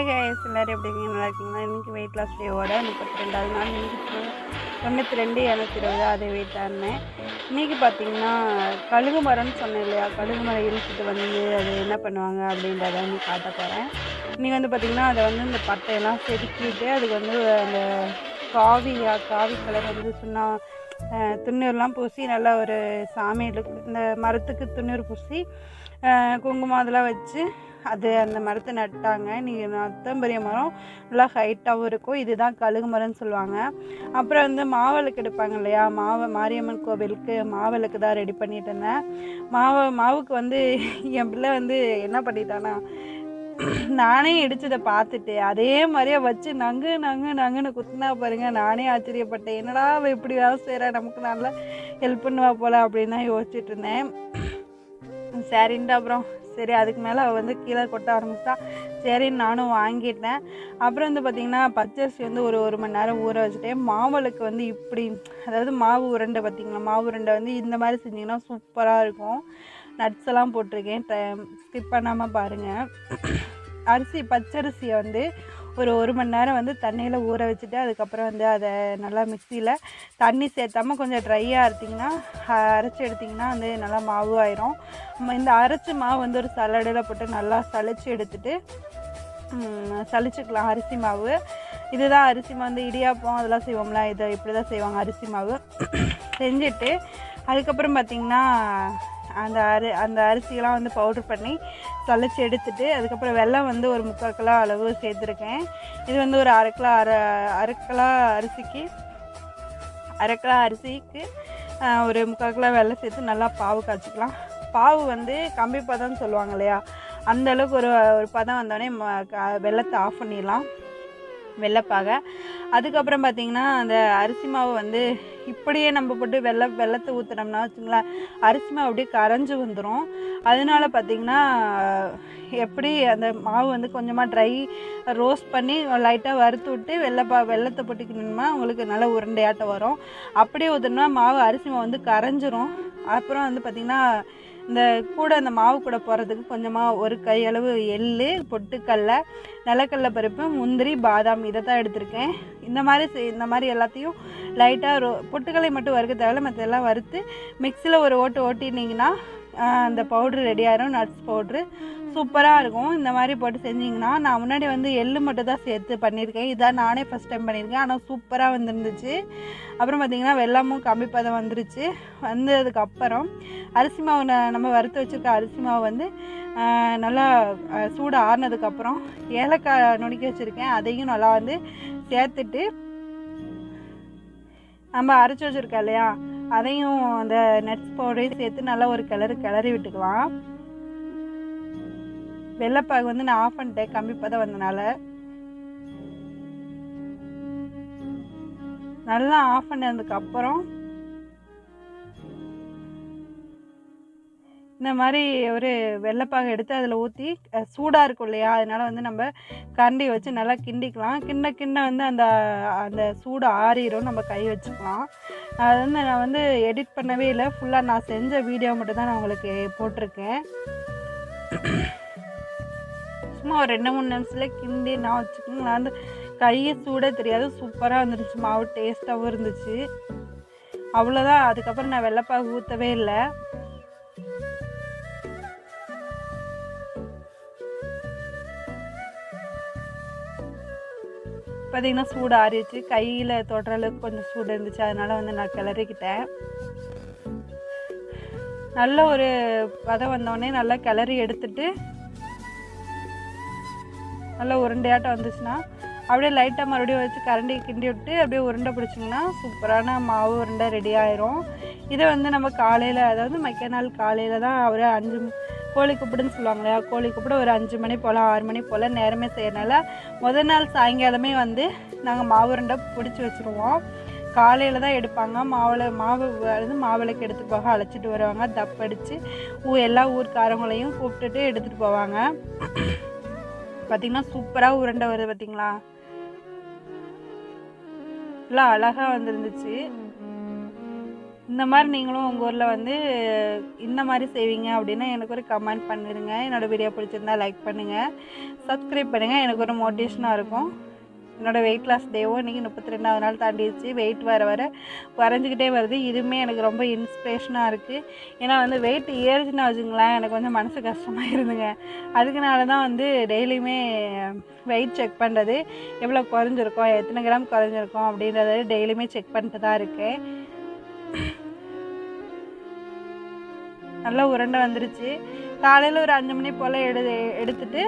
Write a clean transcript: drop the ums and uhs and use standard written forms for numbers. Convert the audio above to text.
Hi guys, எல்லோரும் எப்படி இருக்கீங்க? நல்லா இருக்கீங்களா? இன்றைக்கி வெயிட் லாஸ் டேவோட 32வது நாள். இன்றைக்கி 92 220 அதே வெயிட்டாக இருந்தேன். இன்றைக்கி பார்த்திங்கன்னா கழுகு மரம்னு சொன்னேன் இல்லையா, கழுகு மரம் இழுத்துட்டு வந்து அது என்ன பண்ணுவாங்க அப்படின்றத வந்து காட்ட போகிறேன். இன்றைக்கி வந்து பார்த்திங்கன்னா அதை வந்து இந்த பட்டையெல்லாம் செதுக்கிட்டு அதுக்கு வந்து அந்த காவி கலர் வந்து சுண்ணா துண்ணூர்லாம் பூசி நல்லா ஒரு சாமிகளுக்கு இந்த மரத்துக்கு துண்ணூர் பூசி குங்குமம் அதெல்லாம் வச்சு அது அந்த மரத்தை நட்டாங்க. நீங்கள் நத்தம் பெரிய மரம் நல்லா ஹைட்டாகவும் இருக்கும். இதுதான் கழுகு மரம்னு சொல்லுவாங்க. அப்புறம் வந்து மாவிளக்கு எடுப்பாங்க இல்லையா, மாரியம்மன் கோவிலுக்கு மாவிளக்கு தான் ரெடி பண்ணிட்டு இருந்தேன். மாவுக்கு வந்து என் பிள்ளை வந்து என்ன பண்ணிட்டானா, நானே இடிச்சதை பார்த்துட்டு அதே மாதிரியே வச்சு நங்குன்னு குத்துனா பாருங்க. நானே ஆச்சரியப்பட்டேன், என்னடா அவள் இப்படி வேலை செய்கிறா, நமக்கு நல்லா ஹெல்ப் பண்ணுவா போல அப்படின்னு தான் யோசிச்சுட்டு இருந்தேன். சரின்ட்டு அப்புறம் சரி அதுக்கு மேலே அவள் வந்து கீழே கொட்ட ஆரம்பிச்சிட்டா. சரின்னு நானும் வாங்கிட்டேன். அப்புறம் வந்து பார்த்திங்கன்னா பச்சரிசி வந்து ஒரு மணி நேரம் ஊற வச்சுட்டேன். மாவுளுக்கு வந்து இப்படி, அதாவது மாவு உருண்டை பார்த்திங்களா, மாவு உருண்டை வந்து இந்த மாதிரி செஞ்சிங்கன்னா சூப்பராக இருக்கும். நட்ஸ் எல்லாம் போட்டிருக்கேன், ஸ்கிப் பண்ணாமல் பாருங்கள். பச்சரிசியை வந்து ஒரு மணி நேரம் வந்து தண்ணியில் ஊற வச்சுட்டு அதுக்கப்புறம் வந்து அதை நல்லா மிக்சியில் தண்ணி சேர்த்தாமல் கொஞ்சம் ட்ரையாக எடுத்திங்கன்னா அரைச்சி எடுத்திங்கன்னா வந்து நல்லா மாவு ஆயிரும். இந்த அரைச்ச மாவு வந்து ஒரு சல்லடையில் போட்டு நல்லா சளிச்சு எடுத்துட்டு சளிச்சுக்கலாம் அரிசி மாவு. இதுதான் அரிசி மாவு, வந்து இடியாப்பம் அதெல்லாம் செய்வோம்ல, இதை இப்படி தான் செய்வாங்க. அரிசி மாவு செஞ்சுட்டு அதுக்கப்புறம் பார்த்திங்கன்னா அந்த அரிசியெல்லாம் வந்து பவுட்ரு பண்ணி சளிச்சு எடுத்துட்டு அதுக்கப்புறம் வெல்லம் வந்து ஒரு 3/4 கிலோ அளவு சேர்த்துருக்கேன். இது வந்து ஒரு அரை கிலோ அரிசிக்கு ஒரு 3/4 கிலோ வெல்லம் சேர்த்து நல்லா பாவு காய்ச்சிக்கலாம். பாவு வந்து கம்பி பதம்னு சொல்லுவாங்க இல்லையா, அந்தளவுக்கு ஒரு பதம் வந்தோடனே வெல்லத்தை ஆஃப் பண்ணிடலாம், வெள்ளைப்பாக. அதுக்கப்புறம் பார்த்திங்கன்னா அந்த அரிசி மாவு வந்து இப்படியே நம்ம போட்டு வெள்ளத்தை ஊற்றினோம்னா வச்சுங்களேன், அரிசி மாவு அப்படியே கரைஞ்சி வந்துடும். அதனால பார்த்திங்கன்னா எப்படி அந்த மாவு வந்து கொஞ்சமாக ரோஸ்ட் பண்ணி லைட்டாக வறுத்து விட்டு வெள்ளத்தை போட்டுக்கணுமா உங்களுக்கு நல்ல உருண்டையாட்டம் வரும். அப்படியே ஊற்றினோம்னா மாவு அரிசி மாவு வந்து கரைஞ்சிரும். அப்புறம் வந்து பார்த்திங்கன்னா இந்த அந்த மாவு கூட போகிறதுக்கு கொஞ்சமாக ஒரு கையளவு எள்ளு, பொட்டுக்கடலை, நிலக்கடலை பருப்பு, முந்திரி, பாதாம் இதை தான் எடுத்திருக்கேன். இந்த மாதிரி எல்லாத்தையும் லைட்டாக பொட்டுக்கடலை மட்டும் வறுக்க தேவையில்ல, மற்ற எல்லாம் வறுத்து மிக்சியில் ஒரு ஓட்டினீங்கன்னா அந்த பவுட்ரு ரெடி ஆயிரும். நட்ஸ் பவுட்ரு சூப்பராக இருக்கும். இந்த மாதிரி போட்டு செஞ்சிங்கன்னா, நான் முன்னாடி வந்து எள்ளு மட்டும் தான் சேர்த்து பண்ணியிருக்கேன். இதான் நானே ஃபஸ்ட் டைம் பண்ணியிருக்கேன், ஆனால் சூப்பராக வந்துருந்துச்சு. அப்புறம் பார்த்திங்கன்னா வெல்லமும் கம்பி பதம் வந்துருச்சு. வந்ததுக்கப்புறம் அரிசி மாவு நம்ம வறுத்து வச்சுருக்க அரிசி மாவு வந்து நல்லா சூடு ஆறுனதுக்கப்புறம் ஏலக்காய் நுணுக்கி வச்சுருக்கேன், அதையும் நல்லா வந்து சேர்த்துட்டு நம்ம அரைச்சி வச்சுருக்கோம் இல்லையா, அதையும் அந்த நட்ஸ் பவுடரையும் சேர்த்து நல்லா ஒரு கிளறி விட்டுக்கலாம். வெள்ளைப்பாகு வந்து நான் ஆஃப் பண்ணிட்டேன் கம்பி பதம் வந்தனால. நல்லா ஆஃப் பண்ணதுக்கப்புறம் இந்த மாதிரி ஒரு வெள்ளைப்பாகு எடுத்து அதில் ஊற்றி சூடாக இருக்கும் இல்லையா, அதனால் வந்து நம்ம கரண்டி வச்சு நல்லா கிண்டிக்கலாம். கிண்ண வந்து அந்த சூடு ஆறிடும், நம்ம கை வச்சுக்கலாம். அது வந்து நான் வந்து எடிட் பண்ணவே இல்லை, ஃபுல்லாக நான் செஞ்ச வீடியோ மட்டும் தான் நான் உங்களுக்கு போட்டிருக்கேன். சும்மா ஒரு 2-3 நிமிஷத்தில் கிண்டி நான் வச்சுக்கோங்க. நான் வந்து கையை சூட தெரியாது, சூப்பராக வந்துருச்சு, மாவு டேஸ்ட்டாகவும் இருந்துச்சு. அவ்வளோதான். அதுக்கப்புறம் நான் வெள்ளைப்பாகு ஊற்றவே இல்லை. பார்த்திங்கன்னா சூடு ஆறிடுச்சு, கையில் தொடுற அளவுக்கு கொஞ்சம் சூடு இருந்துச்சு, அதனால் வந்து நான் கிளறிக்கிட்டேன். நல்ல ஒரு பதம் வந்தோடனே நல்லா கிளறி எடுத்துட்டு நல்லா உருண்டையாட்டம் வந்துச்சுன்னா அப்படியே லைட்டாக மறுபடியும் வச்சு கரண்டி கிண்டி விட்டு அப்படியே உருண்டை பிடிச்சிங்கன்னா சூப்பரான மாவு உருண்டை ரெடி ஆயிரும். இதை வந்து நம்ம காலையில், அதாவது மக்கிய நாள் காலையில் தான் ஒரு 5 கோழி கூப்பிடுன்னு சொல்லுவாங்க இல்லையா, கோழி கூப்பிட ஒரு 5 மணி போல் 6 மணி போல் நேரமே செய்யறனால முதல் நாள் சாயங்காலமே வந்து நாங்கள் மாவு உருண்டை பிடிச்சி வச்சுருவோம். காலையில் தான் எடுப்பாங்க. மாவிளக்கு எடுத்துகிட்டு போக அழைச்சிட்டு வருவாங்க, தப்படித்து எல்லா ஊர்க்காரங்களையும் கூப்பிட்டுட்டு எடுத்துகிட்டு போவாங்க. பார்த்திங்கன்னா சூப்பராக உருண்டை வருது பார்த்திங்களா, எல்லாம் அழகாக வந்துருந்துச்சு. இந்த மாதிரி நீங்களும் உங்கள் ஊரில் வந்து இந்த மாதிரி செய்வீங்க அப்படின்னா எனக்கு ஒரு கமெண்ட் பண்ணிடுங்க. என்னோடய வீடியோ பிடிச்சிருந்தா லைக் பண்ணுங்கள், சப்ஸ்கிரைப் பண்ணுங்கள். எனக்கு ஒரு மோட்டிவேஷனாக இருக்கும். என்னோடய வெயிட் லாஸ் டேவும் இன்றைக்கி 32வது நாள் தாண்டிடுச்சு. வெயிட் வர வர குறைஞ்சிக்கிட்டே வருது. இதுவுமே எனக்கு ரொம்ப இன்ஸ்பிரேஷனாக இருக்குது. ஏன்னா வந்து வெயிட் ஏறுச்சுன்னா வச்சுங்களேன், எனக்கு வந்து மனசு கஷ்டமாக இருந்துங்க. அதுக்குனால தான் வந்து டெய்லியுமே வெயிட் செக் பண்ணுறது, எவ்வளோ குறைஞ்சிருக்கோம், எத்தனை கிராம் குறைஞ்சிருக்கோம் அப்படின்றத டெய்லியுமே செக் பண்ணிட்டு தான் இருக்கேன். நல்லா உருண்டை வந்துருச்சு. காலையில் ஒரு 5 மணி போல் எடுத்துட்டு